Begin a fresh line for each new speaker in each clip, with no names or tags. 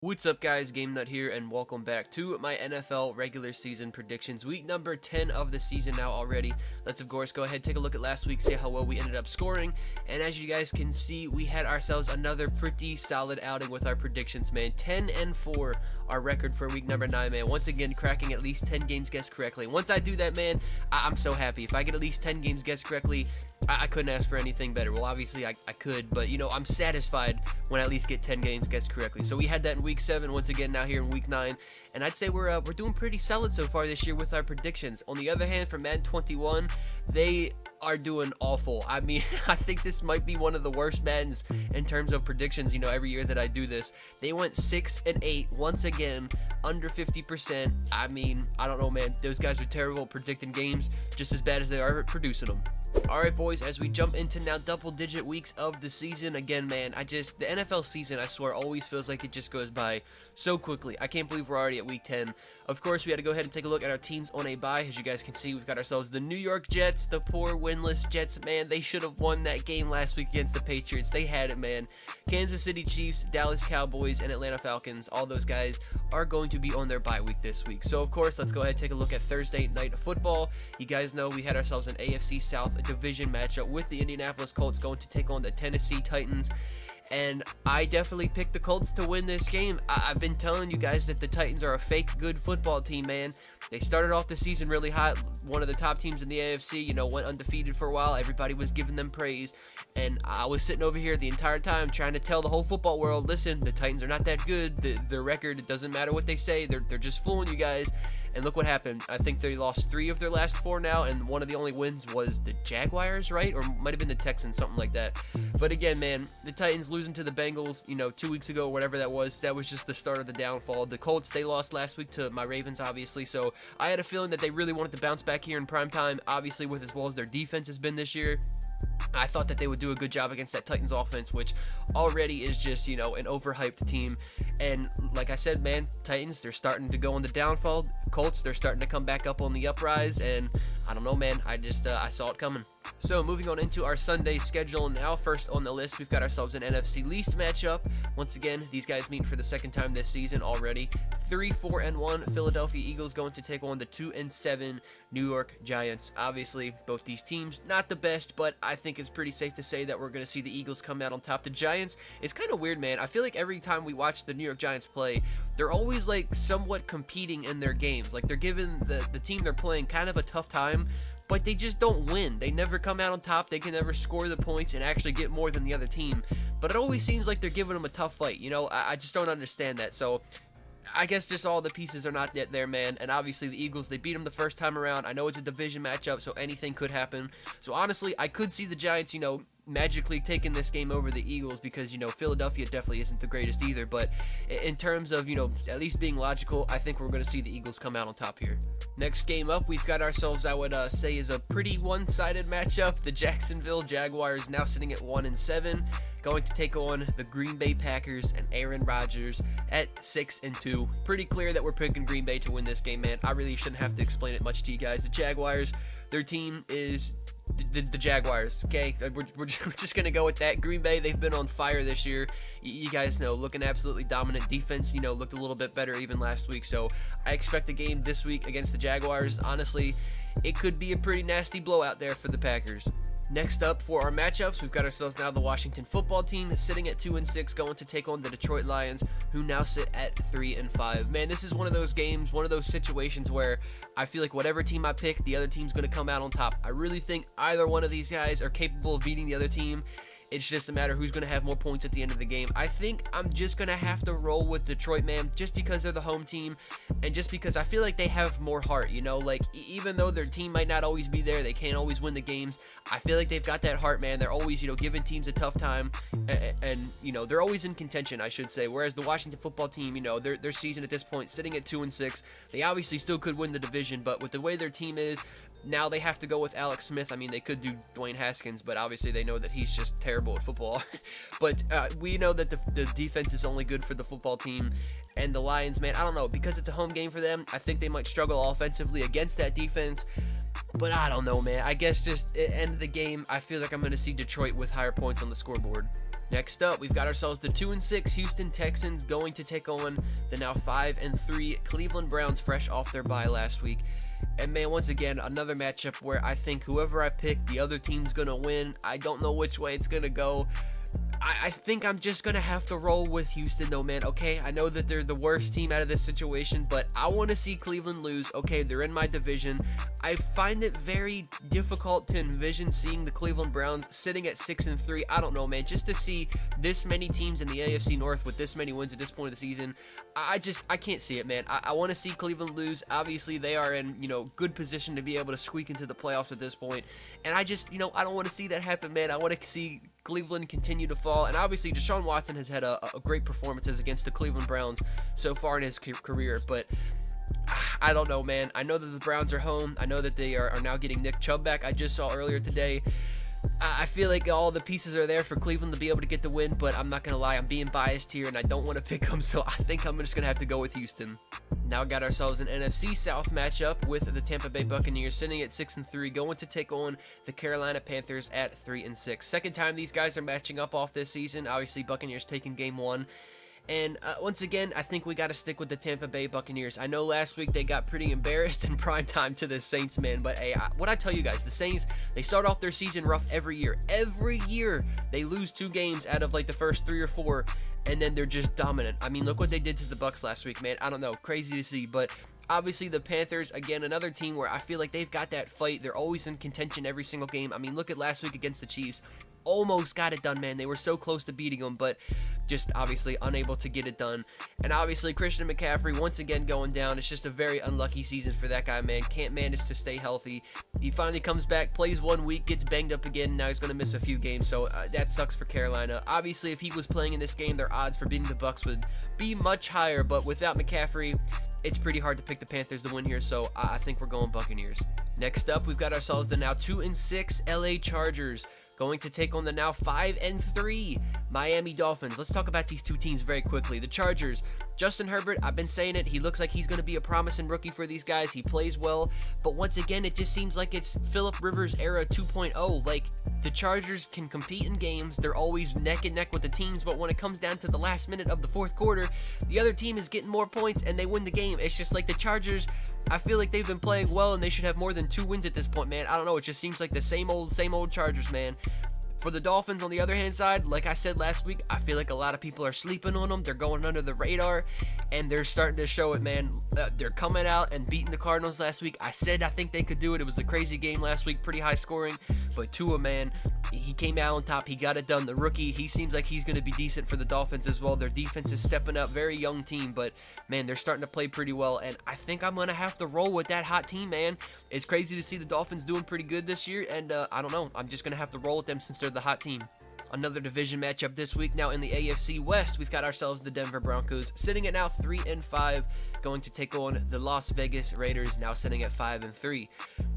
What's up, guys? GameNut here, and welcome back to my NFL regular season predictions. Week number 10 of the season now already. Let's, of course, go ahead and take a look at last week, see how well we ended up scoring. And as you guys can see, we had ourselves another pretty solid outing with our predictions, man. 10-4, our record for week number 9, man. Once again, cracking at least 10 games guessed correctly. Once I do that, man, I'm so happy. If I get at least 10 games guessed correctly, I couldn't ask for anything better. Well, obviously, I could, but, I'm satisfied when I at least get 10 games guessed correctly. So we had that in week 7, once again, now here in week 9, and I'd say we're doing pretty solid so far this year with our predictions. On the other hand, for Madden 21, they are doing awful. I mean, I think this might be one of the worst Maddens in terms of predictions, every year that I do this. They went 6-8, once again, under 50%. I mean, I don't know, man. Those guys are terrible at predicting games, just as bad as they are at producing them. Alright, boys, as we jump into now double-digit weeks of the season, again, man, the NFL season, I swear, always feels like it just goes by so quickly. I can't believe we're already at week 10. Of course, we had to go ahead and take a look at our teams on a bye. As you guys can see, we've got ourselves the New York Jets, the poor winless Jets, man. They should have won that game last week against the Patriots. They had it, man. Kansas City Chiefs, Dallas Cowboys, and Atlanta Falcons, all those guys are going to be on their bye week this week. So, of course, let's go ahead and take a look at Thursday night football. You guys know we had ourselves an AFC South division matchup with the Indianapolis Colts going to take on the Tennessee Titans. And I definitely picked the Colts to win this game. I've been telling you guys that the Titans are a fake good football team, man. They started off the season really hot, one of the top teams in the AFC, went undefeated for a while. Everybody was giving them praise. And I was sitting over here the entire time trying to tell the whole football world, listen, the Titans are not that good. Their record, it doesn't matter what they say. They're just fooling you guys. And look what happened. I think they lost 3 of their last 4 now, and one of the only wins was the Jaguars, right? Or might have been the Texans, something like that. But again, man, the Titans losing to the Bengals, 2 weeks ago, whatever that was just the start of the downfall. The Colts, they lost last week to my Ravens, obviously, so I had a feeling that they really wanted to bounce back here in prime time, obviously with as well as their defense has been this year. I thought that they would do a good job against that Titans offense, which already is just, an overhyped team. And like I said, man, Titans, they're starting to go on the downfall. Colts, they're starting to come back up on the uprise. And I don't know, man, I saw it coming. So moving on into our Sunday schedule now. First on the list, we've got ourselves an NFC least matchup. Once again, these guys meet for the second time this season already. 3-4-1 Philadelphia Eagles going to take on the 2-7 New York Giants. Obviously, both these teams not the best, but I think it's pretty safe to say that we're going to see the Eagles come out on top. The Giants, it's kind of weird, man. I feel like every time we watch the New York Giants play, they're always like somewhat competing in their games. Like they're giving the team they're playing kind of a tough time, but they just don't win. They never come out on top. They can never score the points and actually get more than the other team. But it always seems like they're giving them a tough fight. I just don't understand that. So I guess just all the pieces are not yet there, man. And obviously the Eagles, they beat them the first time around. I know it's a division matchup, so anything could happen. So honestly, I could see the Giants, magically taking this game over the Eagles because, Philadelphia definitely isn't the greatest either. But in terms of, at least being logical, I think we're going to see the Eagles come out on top here. Next game up, we've got ourselves, I would say, is a pretty one-sided matchup. The Jacksonville Jaguars now sitting at 1-7. Going to take on the Green Bay Packers and Aaron Rodgers at 6-2. Pretty clear that we're picking Green Bay to win this game, man. I really shouldn't have to explain it much to you guys. The Jaguars, their team is the Jaguars, okay? We're just going to go with that. Green Bay, they've been on fire this year. You guys know, looking absolutely dominant. Defense, looked a little bit better even last week. So I expect a game this week against the Jaguars. Honestly, it could be a pretty nasty blowout there for the Packers. Next up for our matchups, we've got ourselves now the Washington football team sitting at 2-6, going to take on the Detroit Lions, who now sit at 3-5. Man, this is one of those games, one of those situations where I feel like whatever team I pick, the other team's going to come out on top. I really think either one of these guys are capable of beating the other team. It's just a matter of who's going to have more points at the end of the game. I think I'm just going to have to roll with Detroit, man, just because they're the home team and just because I feel like they have more heart, like even though their team might not always be there, they can't always win the games. I feel like they've got that heart, man. They're always, giving teams a tough time and they're always in contention, I should say. Whereas the Washington football team, their season at this point sitting at 2-6, they obviously still could win the division, but with the way their team is, now they have to go with Alex Smith. I mean, they could do Dwayne Haskins, but obviously they know that he's just terrible at football. But we know that the defense is only good for the football team. And the Lions, man, I don't know. Because it's a home game for them, I think they might struggle offensively against that defense. But I don't know, man. I guess just at the end of the game, I feel like I'm going to see Detroit with higher points on the scoreboard. Next up, we've got ourselves the 2-6 Houston Texans going to take on the now 5-3 Cleveland Browns, fresh off their bye last week. And man, once again, another matchup where I think whoever I pick, the other team's going to win. I don't know which way it's going to go. I think I'm just going to have to roll with Houston though, man. Okay, I know that they're the worst team out of this situation, but I want to see Cleveland lose. Okay, they're in my division. I find it very difficult to envision seeing the Cleveland Browns sitting at 6-3. I don't know, man. Just to see this many teams in the AFC North with this many wins at this point of the season, I can't see it, man. I want to see Cleveland lose. Obviously, they are in, good position to be able to squeak into the playoffs at this point. And I just, I don't want to see that happen, man. I want to see Cleveland continue to fall. And obviously, Deshaun Watson has had a great performances against the Cleveland Browns so far in his career, but I don't know, man. I know that the Browns are home. I know that they are now getting Nick Chubb back. I just saw earlier today. I feel like all the pieces are there for Cleveland to be able to get the win, but I'm not going to lie, I'm being biased here, and I don't want to pick them, so I think I'm just going to have to go with Houston. Now got ourselves an NFC South matchup with the Tampa Bay Buccaneers sitting at 6-3, going to take on the Carolina Panthers at 3-6. Second time these guys are matching up off this season. Obviously, Buccaneers taking game one. And once again, I think we got to stick with the Tampa Bay Buccaneers. I know last week they got pretty embarrassed in prime time to the Saints, man. But hey, what I tell you guys, the Saints, they start off their season rough every year. Every year, they lose 2 games out of like the first 3 or 4, and then they're just dominant. I mean, look what they did to the Bucs last week, man. I don't know, crazy to see, but obviously the Panthers, again, another team where I feel like they've got that fight. They're always in contention every single game. I mean, look at last week against the Chiefs. Almost got it done, man. They were so close to beating them, but just obviously unable to get it done. And obviously Christian McCaffrey once again going down. It's just a very unlucky season for that guy, man. Can't manage to stay healthy. He finally comes back, plays 1 week, gets banged up again. Now he's going to miss a few games, so that sucks for Carolina. Obviously, if he was playing in this game, their odds for beating the Bucs would be much higher, but without McCaffrey, it's pretty hard to pick the Panthers to win here, so I think we're going Buccaneers. Next up, we've got ourselves the now 2-6 LA Chargers going to take on the now 5-3 Miami Dolphins. Let's talk about these two teams very quickly. The Chargers, Justin Herbert, I've been saying it. He looks like he's going to be a promising rookie for these guys. He plays well, but once again, it just seems like it's Phillip Rivers era 2.0. Like, the Chargers can compete in games. They're always neck and neck with the teams, but when it comes down to the last minute of the fourth quarter, the other team is getting more points and they win the game. It's just like the Chargers, I feel like they've been playing well and they should have more than 2 wins at this point, man. I don't know. It just seems like the same old Chargers, man. For the Dolphins, on the other hand side, like I said last week, I feel like a lot of people are sleeping on them. They're going under the radar, and they're starting to show it, man. They're coming out and beating the Cardinals last week. I said I think they could do it. It was a crazy game last week, pretty high scoring. But Tua, man, he came out on top. He got it done. The rookie, he seems like he's going to be decent for the Dolphins as well. Their defense is stepping up. Very young team, but, man, they're starting to play pretty well. And I think I'm going to have to roll with that hot team, man. It's crazy to see the Dolphins doing pretty good this year, and I don't know. I'm just going to have to roll with them since they're the hot team. Another division matchup this week. Now in the AFC West, we've got ourselves the Denver Broncos sitting at now 3-5, going to take on the Las Vegas Raiders, now sitting at 5-3.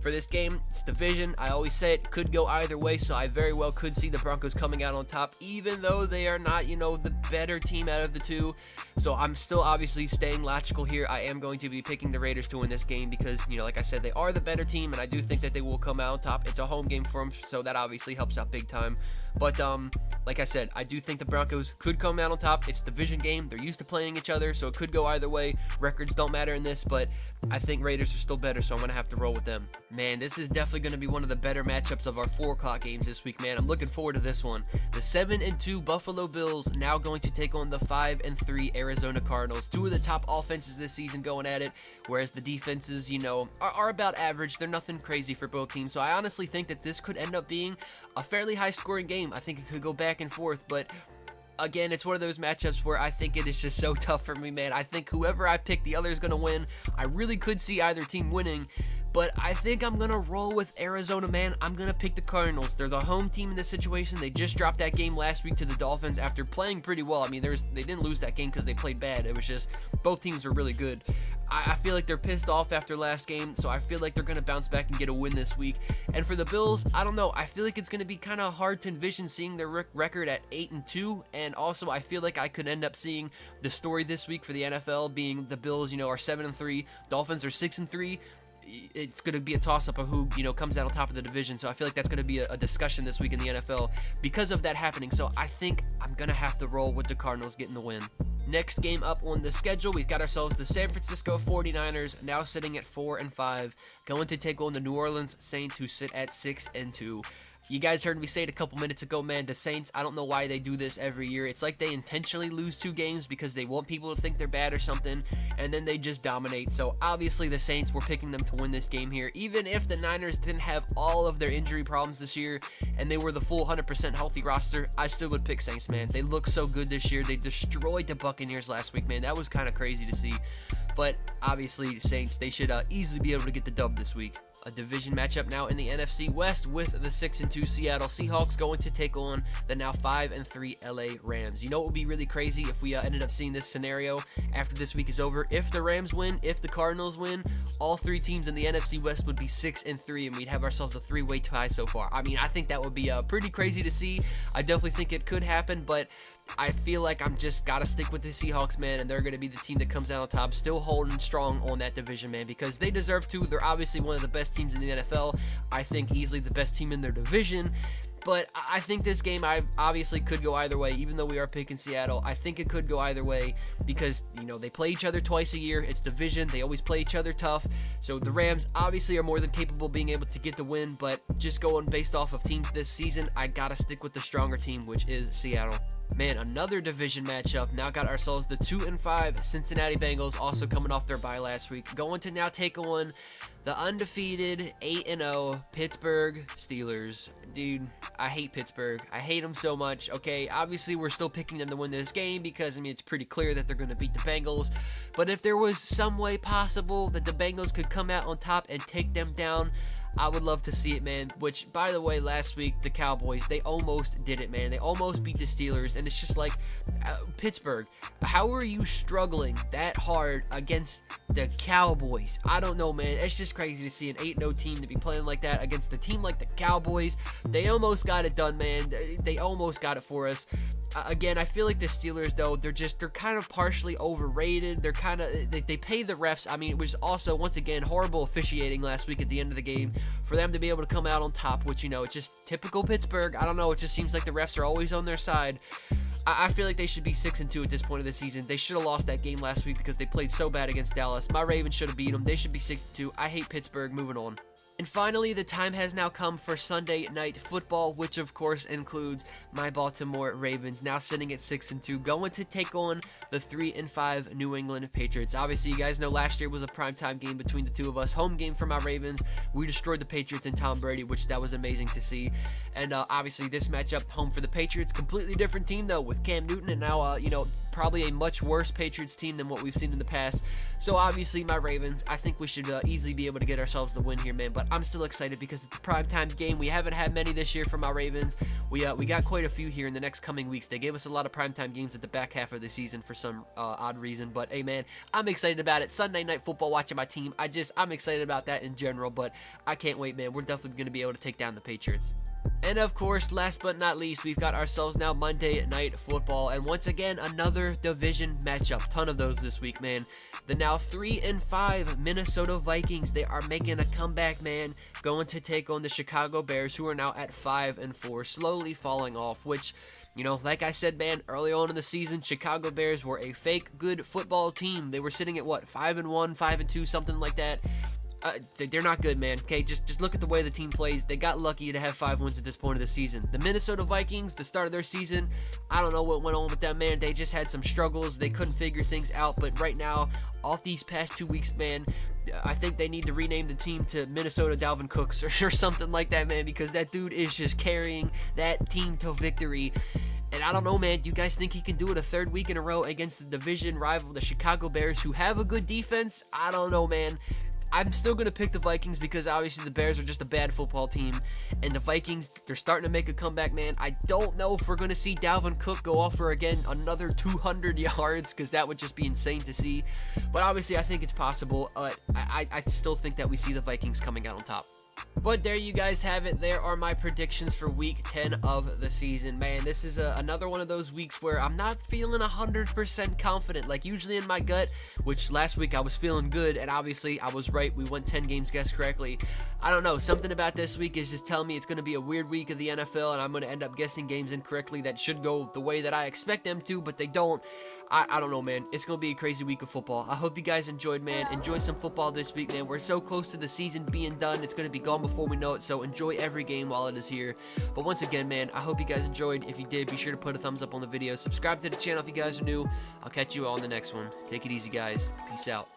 For this game, it's division. I always say it could go either way, so I very well could see the Broncos coming out on top, even though they are not, the better team out of the two. So I'm still obviously staying logical here. I am going to be picking the Raiders to win this game because, like I said, they are the better team, and I do think that they will come out on top. It's a home game for them, so that obviously helps out big time. But, like I said, I do think the Broncos could come out on top. It's a division game. They're used to playing each other, so it could go either way. Records don't matter in this, but I think Raiders are still better, so I'm going to have to roll with them. Man, this is definitely going to be one of the better matchups of our 4 o'clock games this week, man. I'm looking forward to this one. The 7-2 Buffalo Bills now going to take on the 5-3 Arizona Cardinals. 2 of the top offenses this season going at it, whereas the defenses, are about average. They're nothing crazy for both teams, so I honestly think that this could end up being a fairly high-scoring game. I think it could go back and forth, but again, it's one of those matchups where I think it is just so tough for me, man. I think whoever I pick, the other is going to win. I really could see either team winning, but I think I'm going to roll with Arizona, man. I'm going to pick the Cardinals. They're the home team in this situation. They just dropped that game last week to the Dolphins after playing pretty well. I mean, they didn't lose that game because they played bad. It was just both teams were really good. I feel like they're pissed off after last game, so I feel like they're going to bounce back and get a win this week. And for the Bills, I don't know. I feel like it's going to be kind of hard to envision seeing their record at 8-2, and also I feel like I could end up seeing the story this week for the NFL being the Bills, are 7-3, Dolphins are 6-3. it's going to be a toss-up of who, comes out on top of the division. So I feel like that's going to be a discussion this week in the NFL because of that happening. So I think I'm going to have to roll with the Cardinals getting the win. Next game up on the schedule, we've got ourselves the San Francisco 49ers, now sitting at 4-5, going to take on the New Orleans Saints, who sit at 6-2. You guys heard me say it a couple minutes ago, man. The Saints, I don't know why they do this every year. It's like they intentionally lose 2 games because they want people to think they're bad or something, and then they just dominate. So obviously the Saints, we're picking them to win this game here. Even if the Niners didn't have all of their injury problems this year and they were the full 100% healthy roster, I still would pick Saints, man. They look so good this year. They destroyed the Buccaneers last week, man. That was kind of crazy to see. But obviously, Saints, they should easily be able to get the dub this week. A division matchup now in the NFC West with the 6-2 Seattle Seahawks going to take on the now 5-3 LA Rams. You know what would be really crazy if we ended up seeing this scenario after this week is over? If the Rams win, if the Cardinals win, all 3 teams in the NFC West would be 6-3, and we'd have ourselves a 3-way tie so far. I mean, I think that would be pretty crazy to see. I definitely think it could happen, but I feel like I'm just got to stick with the Seahawks, man, and they're going to be the team that comes out on top, still holding strong on that division, man, because they deserve to. They're obviously one of the best teams in the NFL. I think easily the best team in their division. But I think this game obviously could go either way, even though we are picking Seattle. I think it could go either way because, they play each other twice a year. It's division. They always play each other tough. So the Rams obviously are more than capable of being able to get the win, but just going based off of teams this season, I got to stick with the stronger team, which is Seattle. Man, another division matchup. Now got ourselves the 2-5 Cincinnati Bengals, also coming off their bye last week, going to now take on the undefeated 8-0 Pittsburgh Steelers. Dude, I hate Pittsburgh. I hate them so much. Okay, obviously we're still picking them to win this game because, it's pretty clear that they're going to beat the Bengals. But if there was some way possible that the Bengals could come out on top and take them down, I would love to see it, man. Which, by the way, last week, the Cowboys, they almost did it, man. They almost beat the Steelers, and it's just like, Pittsburgh, how are you struggling that hard against the Cowboys? I don't know, man. It's just crazy to see an 8-0 team to be playing like that against a team like the Cowboys. They almost got it done, man. They almost got it for us. Again, I feel like the Steelers, though, they're kind of partially overrated. They're kind of, they pay the refs. It was also, once again, horrible officiating last week at the end of the game for them to be able to come out on top, which, it's just typical Pittsburgh. I don't know. It just seems like the refs are always on their side. I feel like they should be 6-2 at this point of the season. They should have lost that game last week because they played so bad against Dallas. My Ravens should have beat them. They should be 6-2. I hate Pittsburgh. Moving on. And finally, the time has now come for Sunday Night Football, which of course includes my Baltimore Ravens, now sitting at 6-2, going to take on the 3-5 New England Patriots. Obviously, you guys know last year was a primetime game between the two of us. Home game for my Ravens. We destroyed the Patriots and Tom Brady, which that was amazing to see. And obviously, this matchup, home for the Patriots, completely different team though, with Cam Newton, and now probably a much worse Patriots team than what we've seen in the past. So obviously, my Ravens, I think we should easily be able to get ourselves the win here, man. But I'm still excited because it's a primetime game. We haven't had many this year from our Ravens. We got quite a few here in the next coming weeks. They gave us a lot of primetime games at the back half of the season for some odd reason. But hey, man, I'm excited about it. Sunday Night Football, watching my team. I'm excited about that in general. But I can't wait, man. We're definitely going to be able to take down the Patriots. And of course, last but not least, we've got ourselves now Monday Night Football, and once again, another division matchup. Ton of those this week, man. The now 3-5 Minnesota Vikings, they are making a comeback, man, going to take on the Chicago Bears, who are now at 5-4, slowly falling off, which, like I said, man, early on in the season, Chicago Bears were a fake good football team. They were sitting at, 5-1, 5-2, something like that. They're not good, man. Okay, just look at the way the team plays. They got lucky to have 5 wins at this point of the season. The Minnesota Vikings, the start of their season, I don't know what went on with them, man. They just had some struggles. They couldn't figure things out. But right now, off these past 2 weeks, man, I think they need to rename the team to Minnesota Dalvin Cooks or something like that, man, because that dude is just carrying that team to victory. And I don't know, man, do you guys think he can do it a third week in a row against the division rival, the Chicago Bears, who have a good defense? I don't know, man. I'm still going to pick the Vikings because obviously the Bears are just a bad football team. And the Vikings, they're starting to make a comeback, man. I don't know if we're going to see Dalvin Cook go off for, again, another 200 yards because that would just be insane to see. But obviously I think it's possible. I still think that we see the Vikings coming out on top. But there you guys have it. There are my predictions for week 10 of the season. Man, this is another one of those weeks where I'm not feeling 100% confident. Like usually in my gut, which last week I was feeling good, and obviously I was right. We went 10 games guessed correctly. I don't know. Something about this week is just telling me it's going to be a weird week of the NFL, and I'm going to end up guessing games incorrectly that should go the way that I expect them to, but they don't. I don't know, man. It's going to be a crazy week of football. I hope you guys enjoyed, man. Enjoy some football this week, man. We're so close to the season being done. It's going to be gone before we know it, so enjoy every game while it is here. But once again, man, I hope you guys enjoyed. If you did, be sure to put a thumbs up on the video. Subscribe to the channel if you guys are new. I'll catch you all on the next one. Take it easy, guys. Peace out.